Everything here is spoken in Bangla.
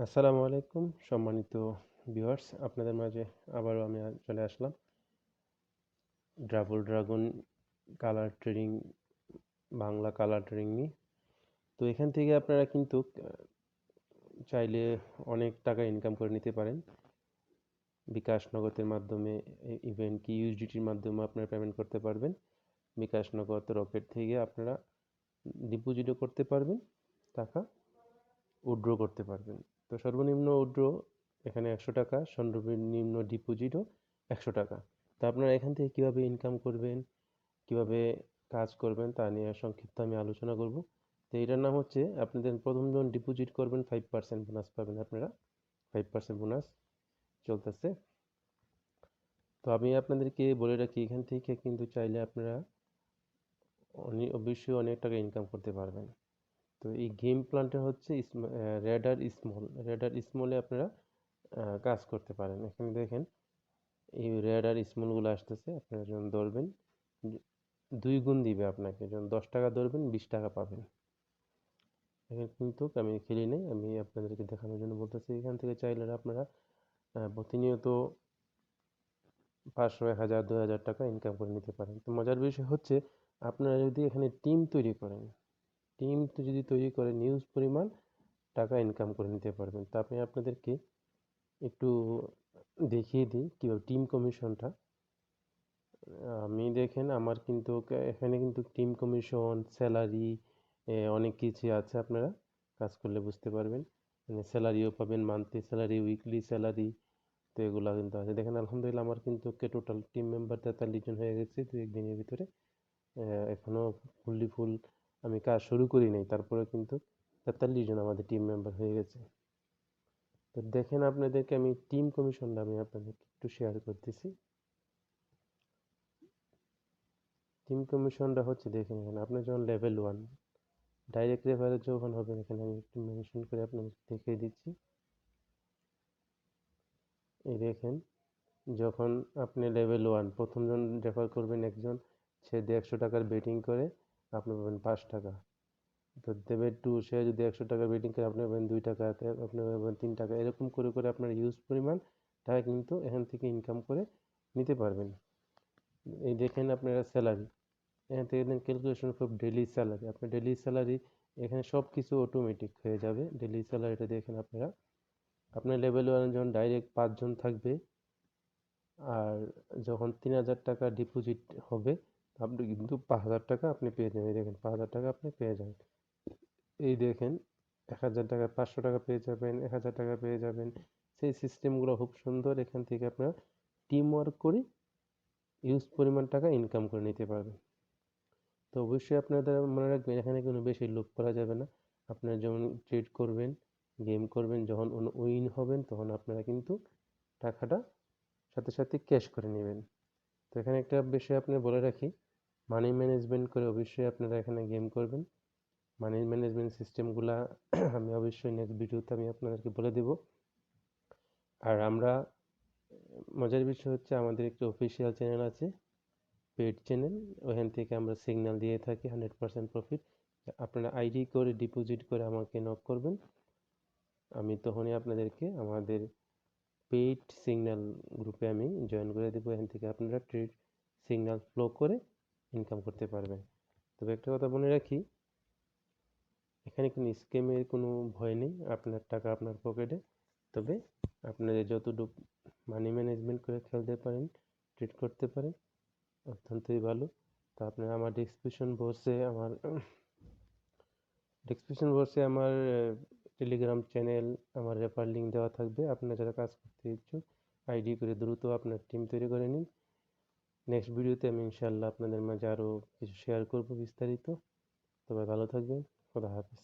আসসালামু আলাইকুম সম্মানিত ভিউয়ার্স, আপনাদের মাঝে আবারও আমি চলে আসলাম double dragon colour trading, Bangla colour trading নিয়ে। তো এখান থেকে আপনারা কিন্তু চাইলে অনেক টাকা ইনকাম করে নিতে পারেন। বিকাশ নগদের মাধ্যমে, ইভেন কি ইউএসডিটির মাধ্যমে আপনারা পেমেন্ট করতে পারবেন। বিকাশ নগদ রকেট থেকে আপনারা ডিপোজিটও করতে পারবেন, টাকা উইথড্র করতে পারবেন। তো সর্বনিম্ন উইথড্র এখানে 100 টাকা, সর্বনিম্ন ডিপোজিটও 100 টাকা। তো আপনারা এখান থেকে কীভাবে ইনকাম করবেন, কীভাবে কাজ করবেন তা নিয়ে সংক্ষিপ্ত আমি আলোচনা করব। তো এটার নাম হচ্ছে, আপনাদের প্রথম যখন ডিপোজিট করবেন 5% বোনাস পাবেন আপনারা। 5% বোনাস চলতেছে। তো আমি আপনাদেরকে বলে রাখি, এখান থেকে কিন্তু চাইলে আপনারা অবশ্যই অনেক টাকা ইনকাম করতে পারবেন। তো এই গেম প্ল্যানটা হচ্ছে রেডার স্মলে আপনারা কাজ করতে পারেন। এখানে দেখেন এই রেডার স্মলগুলো আসতেছে, আপনারা যখন ধরবেন 2 গুণ দিবে আপনাকে। যখন 10 টাকা ধরবেন 20 টাকা পাবেন। এখানে কিন্তু আমি খেলি নেই, আমি আপনাদেরকে দেখানোর জন্য বলতেছি। এখান থেকে চাইলে আপনারা প্রতিনিয়ত 500, 1000, 2000 টাকা ইনকাম করে নিতে পারেন। তো মজার বিষয় হচ্ছে, আপনারা যদি এখানে টিম তৈরি করেন, টিম তো যদি তৈরি করেন নিউজ পরিমাণ টাকা ইনকাম করে নিতে পারবেন। তা আমি আপনাদেরকে একটু দেখিয়ে দিই কীভাবে টিম কমিশনটা। আমি দেখেন আমার কিন্তু এখানে কিন্তু টিম কমিশন, স্যালারি, অনেক কিছু আছে, আপনারা কাজ করলে বুঝতে পারবেন। মানে স্যালারিও পাবেন, মান্থলি স্যালারি, উইকলি স্যালারি। তো এগুলো কিন্তু আছে। দেখেন আলহামদুলিল্লাহ আমার কিন্তু টোটাল টিম মেম্বার 43 জন হয়ে গেছে 2-1 দিনের ভিতরে। এখনও ফুল আমি কাজ শুরু করি নাই, তারপরে কিন্তু 43 জন আমাদের টিম মেম্বার হয়ে গেছে। তো দেখেন আপনাদেরকে আমি টিম কমিশনটা আমি আপনাদেরকে একটু শেয়ার করতেছি। টিম কমিশনটা হচ্ছে, দেখেন এখানে আপনার যখন লেভেল 1 ডাইরেক্ট রেফারে যখন হবেন, এখানে আমি একটু মেনশন করে আপনাদের দেখিয়ে দিচ্ছি। এই দেখেন, যখন আপনি লেভেল 1 প্রথম জন রেফার করবেন একজন, সে যদি 100 টাকার বেটিং করে আপনি পাবেন 5 টাকা। তো লেভেল 2 সে যদি 100 টাকা বেটিং করে আপনি পাবেন 2 টাকা, আপনি পাবেন 3 টাকা। এরকম করে করে আপনার ইউজ পরিমাণ টাকা কিন্তু এখান থেকে ইনকাম করে নিতে পারবেন। এই দেখেন আপনারা স্যালারি, এখান থেকে then calculation of daily salary. আপনার ডেইলি স্যালারি এখানে সব কিছু অটোমেটিক হয়ে যাবে। ডেইলি স্যালারিটা দেখেন আপনারা, আপনার লেভেল 1 যখন ডাইরেক্ট 5 জন থাকবে, আর যখন 3000 টাকা ডিপোজিট হবে আপনি কিন্তু 5000 টাকা আপনি পেয়ে যাবেন। এই দেখেন 5000 টাকা আপনি পেয়ে যাবেন। এই দেখেন 1000 টাকা, 500 টাকা পেয়ে যাবেন, 1000 টাকা পেয়ে যাবেন। সেই সিস্টেমগুলো খুব সুন্দর। এখান থেকে আপনারা টিম ওয়ার্ক করে ইউজ পরিমাণ টাকা ইনকাম করে নিতে পারবেন। তো অবশ্যই আপনাদের মনে রাখবেন, এখানে কোনো বেশি লোভ করা যাবে না। আপনারা যেমন ট্রেড করবেন, গেম করবেন, যখন উইন হবেন তখন আপনারা কিন্তু টাকাটা সাথে সাথে ক্যাশ করে নেবেন। তো এখানে একটা বিষয় আপনার বলে রাখি, মানি ম্যানেজমেন্ট করে অবশ্যই আপনারা এখানে গেম করবেন। মানি ম্যানেজমেন্ট সিস্টেমগুলা আমি অবশ্যই নেক্সট ভিডিওতে আমি আপনাদেরকে বলে দেব। আর আমরা, মজার বিষয় হচ্ছে আমাদের একটা অফিসিয়াল চ্যানেল আছে, পেড চ্যানেল। ওখান থেকে আমরা সিগন্যাল দিয়ে থাকি 100% প্রফিট। আপনারা আইডি করে ডিপোজিট করে আমাকে নক করবেন, আমি তখনই আপনাদেরকে আমাদের পেইড সিগন্যাল গ্রুপে আমি জয়েন করে দেবো। এখান থেকে আপনারা ট্রেড সিগন্যাল ফ্লো করে ইনকাম করতে পারবেন। তবে একটা কথা বলে রাখি, এখানে কোনো স্ক্যামের কোনো ভয় নেই। আপনার টাকা আপনার পকেটে। তবে আপনাদের যতটুকু মানি ম্যানেজমেন্ট করে খেলতে পারেন, ট্রেড করতে পারেন, অত্যন্তই ভালো। তো আপনারা আমার ডেসক্রিপশন বক্সে আমার টেলিগ্রাম চ্যানেল, আমার রেফার লিঙ্ক দেওয়া থাকবে। আপনারা যারা কাজ করতে ইচ্ছুক আইডি করে দ্রুত আপনার টিম তৈরি করে নিন। নেক্সট ভিডিওতে আমি ইনশাআল্লাহ আপনাদের মাঝে আরও কিছু শেয়ার করব বিস্তারিত। তবে ভালো থাকবেন। খোদা হাফেজ।